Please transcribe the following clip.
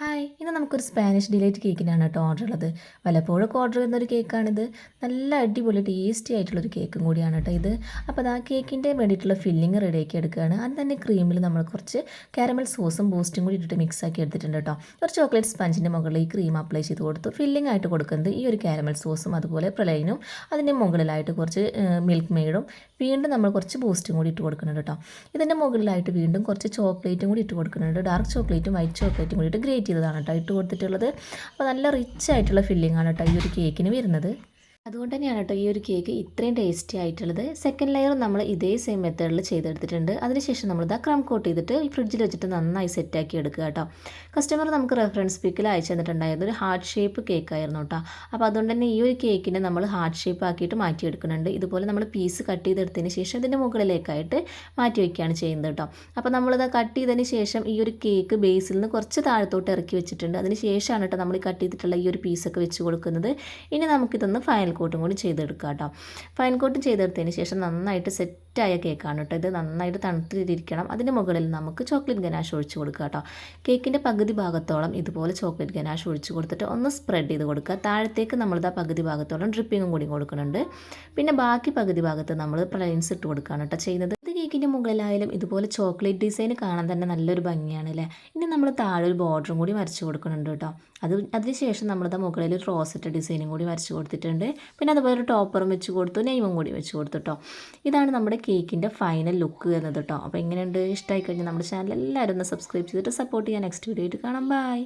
Hi ഇന്ന് നമുക്കൊരു Spanish delight കേക്കിനാണ് കേട്ടോ ഓർഡർ ഉള്ളത്. വല്ലപ്പോഴൊക്കെ ഓർഡർ ചെയ്യുന്നൊരു കേക്കാണിത്. നല്ല അടിപൊളി ടേസ്റ്റി ആയിട്ടുള്ളൊരു കേക്കും കൂടിയാണ് കേട്ടോ ഇത്. അപ്പോൾ അത് ആ കേക്കിൻ്റെ വേണ്ടിയിട്ടുള്ള ഫില്ലിങ് റെഡിയാക്കി എടുക്കുകയാണ്. അത് തന്നെ ക്രീമിൽ നമ്മൾ കുറച്ച് കാരമൽ സോസും ബൂസ്റ്റും കൂടി ഇട്ടിട്ട് മിക്സ് ആക്കി എടുത്തിട്ടുണ്ട് കേട്ടോ. ഒരു ചോക്ലേറ്റ് സ്പഞ്ചിൻ്റെ മുകളിൽ ഈ ക്രീം അപ്ലൈ ചെയ്ത് കൊടുത്തു. ഫില്ലിംഗ് ആയിട്ട് കൊടുക്കുന്നത് ഈ ഒരു കാരമൽ സോസും അതുപോലെ പ്രലൈനും അതിൻ്റെ മുകളിലായിട്ട് കുറച്ച് മിൽക്ക് മെയ്ഡും വീണ്ടും നമ്മൾ കുറച്ച് ബൂസ്റ്റും കൂടി ഇട്ട് കൊടുക്കുന്നുണ്ട് കേട്ടോ. ഇതിൻ്റെ മുകളിലായിട്ട് വീണ്ടും കുറച്ച് ചോക്ലേറ്റും കൂടി ഇട്ട് കൊടുക്കുന്നുണ്ട്. ഡാർക്ക് ചോക്ലേറ്റും വൈറ്റ് ചോക്ലേറ്റും കൂടി ഗ്രേറ്റ് ചെയ്തതാണ് കേട്ടോ ഇട്ട് കൊടുത്തിട്ടുള്ളത്. അപ്പോൾ നല്ല റിച്ച് ആയിട്ടുള്ള ഫില്ലിംഗ് ആണ് കേട്ടോ ഈ ഒരു കേക്കിന് വരുന്നത്. അതുകൊണ്ട് തന്നെയാണ് കേട്ടോ ഈ ഒരു കേക്ക് ഇത്രയും ടേസ്റ്റി ആയിട്ടുള്ളത്. സെക്കൻഡ് ലെയർ നമ്മൾ ഇതേ സെയിം മെത്തേഡിൽ ചെയ്തെടുത്തിട്ടുണ്ട്. അതിനുശേഷം നമ്മളിത് ക്രം കോട്ട് ചെയ്തിട്ട് ഈ ഫ്രിഡ്ജിൽ വെച്ചിട്ട് നന്നായി സെറ്റാക്കി എടുക്കുക കേട്ടോ. കസ്റ്റമർ നമുക്ക് റെഫറൻസ് പിക്കിൽ അയച്ചു തന്നിട്ടുണ്ടായത് ഒരു ഹാർട്ട് ഷേപ്പ് കേക്കായിരുന്നു കേട്ടോ. അപ്പോൾ അതുകൊണ്ട് തന്നെ ഈ ഒരു കേക്കിനെ നമ്മൾ ഹാർട്ട് ഷേപ്പ് ആക്കിയിട്ട് മാറ്റിയെടുക്കുന്നുണ്ട്. ഇതുപോലെ നമ്മൾ പീസ് കട്ട് ചെയ്തെടുത്തതിന് ശേഷം ഇതിൻ്റെ മുകളിലേക്കായിട്ട് മാറ്റി വയ്ക്കുകയാണ് ചെയ്യുന്നത് കേട്ടോ. അപ്പോൾ നമ്മളിത് കട്ട് ചെയ്തതിന് ശേഷം ഈ ഒരു കേക്ക് ബേസിൽ നിന്ന് കുറച്ച് താഴത്തോട്ട് ഇറക്കി വെച്ചിട്ടുണ്ട്. അതിന് ശേഷമാണ് കേട്ടോ നമ്മൾ കട്ട് ചെയ്തിട്ടുള്ള ഈ ഒരു പീസൊക്കെ വെച്ച് കൊടുക്കുന്നത്. ഇനി നമുക്കിതൊന്ന് ഫൈനൽ കോട്ടും കൂടി ചെയ്തെടുക്കുക കേട്ടോ. ഫൈൻ കോട്ടും ചെയ്തെടുത്തതിന് ശേഷം നന്നായിട്ട് സെറ്റായ കേക്കാണ് കേട്ടോ ഇത്. നന്നായിട്ട് തണുത്തിരിക്കണം. അതിന് മുകളിൽ നമുക്ക് ചോക്ലേറ്റ് ഗനാഷ് ഒഴിച്ച് കൊടുക്കുക കേട്ടോ. കേക്കിൻ്റെ പകുതി ഭാഗത്തോളം ഇതുപോലെ ചോക്ലേറ്റ് ഗനാഷ് ഒഴിച്ച് കൊടുത്തിട്ട് ഒന്ന് സ്പ്രെഡ് ചെയ്ത് കൊടുക്കുക. താഴത്തേക്ക് നമ്മളിതാ പകുതി ഭാഗത്തോളം ഡ്രിപ്പിങ്ങും കൂടി കൊടുക്കുന്നുണ്ട്. പിന്നെ ബാക്കി പകുതി ഭാഗത്ത് നമ്മൾ പ്ലെയിൻസ് ഇട്ട് കൊടുക്കുകയാണ് കേട്ടോ ചെയ്യുന്നത്. ഇത് കേക്കിൻ്റെ മുകളിലായാലും ഇതുപോലെ ചോക്ലേറ്റ് ഡിസൈൻ കാണാൻ തന്നെ നല്ലൊരു ഭംഗിയാണ് അല്ലേ. ഇനി നമ്മൾ താഴെ ഒരു ബോർഡറും കൂടി വരച്ച് കൊടുക്കുന്നുണ്ട് കേട്ടോ. അതിനുശേഷം നമ്മളിത് മുകളിൽ ഒരു റോസറ്റ് ഡിസൈനും കൂടി വരച്ച് കൊടുത്തിട്ടുണ്ട്. പിന്നെ അതുപോലെ ഒരു ടോപ്പറും വെച്ച് കൊടുത്തു, നെയ്മും കൂടി വെച്ച് കൊടുത്തു കേട്ടോ. ഇതാണ് നമ്മുടെ കേക്കിൻ്റെ ഫൈനൽ ലുക്ക് എന്നത് കേട്ടോ. അപ്പോൾ എങ്ങനെയുണ്ട്, ഇഷ്ടമായി കഴിഞ്ഞാൽ നമ്മുടെ ചാനൽ എല്ലാവരും ഒന്ന് സബ്സ്ക്രൈബ് ചെയ്തിട്ട് സപ്പോർട്ട് ചെയ്യാൻ. നെക്സ്റ്റ് വീഡിയോ ആയിട്ട് കാണാം. ബൈ.